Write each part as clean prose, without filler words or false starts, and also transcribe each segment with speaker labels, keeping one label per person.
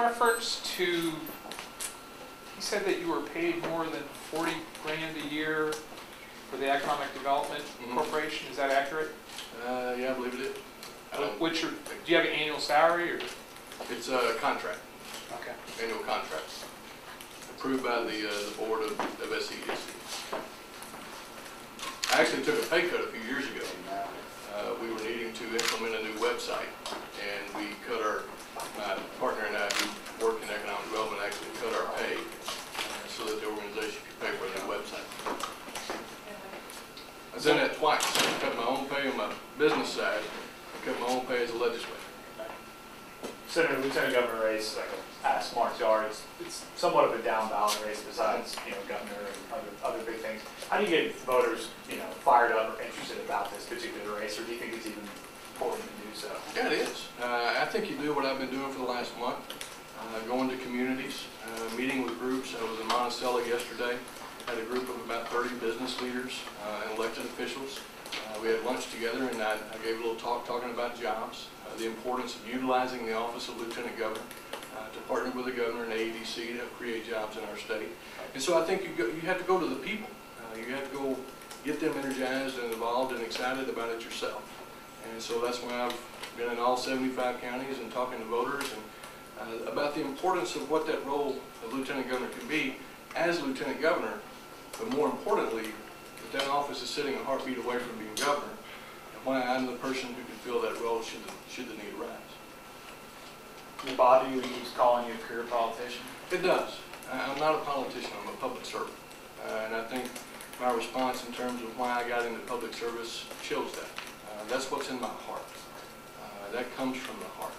Speaker 1: reference to, he said that you were paid more than 40 grand a year for the Economic Development Corporation. Is that accurate?
Speaker 2: Yeah, I believe it is.
Speaker 1: Do you have an annual salary or?
Speaker 2: It's a contract.
Speaker 1: Okay.
Speaker 2: Annual contract. Approved by the board of SEDC. I actually took a pay cut a few years ago. We were needing to implement a new website, and my partner and I, who work in economic development, actually cut our pay so that the organization could pay for a new website. I've done that twice. I cut my own pay on my business side, and cut my own pay as a legislator.
Speaker 3: Senator, Lieutenant Governor race, like a smart yard, it's somewhat of a down ballot race besides, governor and other big things. How do you get voters, fired up or interested about this particular race, or do you think it's even important to do so?
Speaker 2: Yeah, it is. I think you do what I've been doing for the last month, going to communities, meeting with groups. I was in Monticello yesterday, had a group of about 30 business leaders and elected officials. We had lunch together, and I gave a little talk talking about jobs, the importance of utilizing the office of Lieutenant Governor to partner with the governor and AETC to help create jobs in our state. And so I think you have to go to the people. You have to go get them energized and involved and excited about it yourself. And so that's why I've been in all 75 counties and talking to voters and about the importance of what that role of Lieutenant Governor can be as Lieutenant Governor, but more importantly, that office is sitting a heartbeat away from being governor, and why I'm the person who can fill that role should the need arise.
Speaker 3: Does it bother you when he keeps calling you a career politician?
Speaker 2: It does. I'm not a politician, I'm a public servant. And I think my response in terms of why I got into public service shows that. That's what's in my heart. That comes from the heart.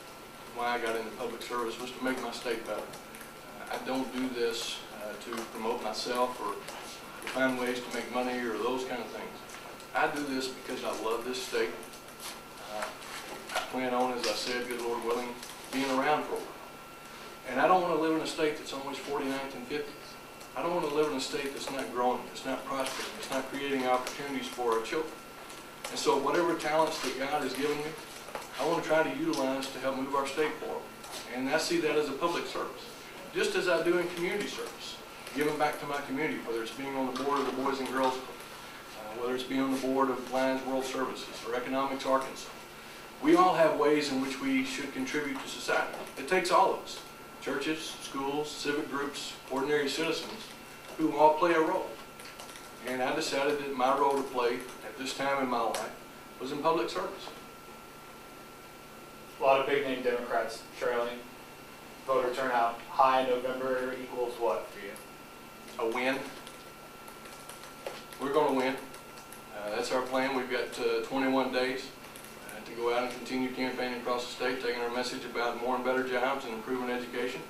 Speaker 2: Why I got into public service was to make my state better. I don't do this to promote myself or to find ways to make money or those kind of things. I do this because I love this state. I plan on, as I said, good Lord willing, being around for a while. And I don't want to live in a state that's always 49th and 50th. I don't want to live in a state that's not growing, that's not prospering, that's not creating opportunities for our children. And so whatever talents that God has given me, I want to try to utilize to help move our state forward. And I see that as a public service, just as I do in community service, giving back to my community, whether it's being on the board of the Boys and Girls Club, whether it's being on the board of Lions World Services or Economics Arkansas. We all have ways in which we should contribute to society. It takes all of us, churches, schools, civic groups, ordinary citizens, who all play a role. And I decided that my role to play at this time in my life was in public service.
Speaker 3: A lot of big-name Democrats trailing. Voter turnout high in November equals what for you?
Speaker 2: A win. We're going to win. That's our plan. We've got 21 days to go out and continue campaigning across the state, taking our message about more and better jobs and improving education.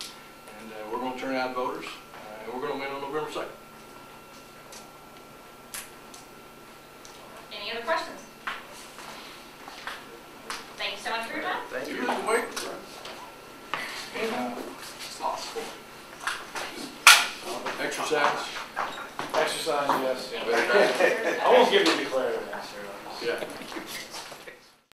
Speaker 2: And we're going to turn out voters, and we're going to win on November 2nd.
Speaker 4: Any other questions? Thank you so much for your time.
Speaker 2: Thank you. Wait. Exercise.
Speaker 3: Exercise, yes.
Speaker 2: Yeah.
Speaker 3: I won't give you declarative answer.
Speaker 2: Yeah.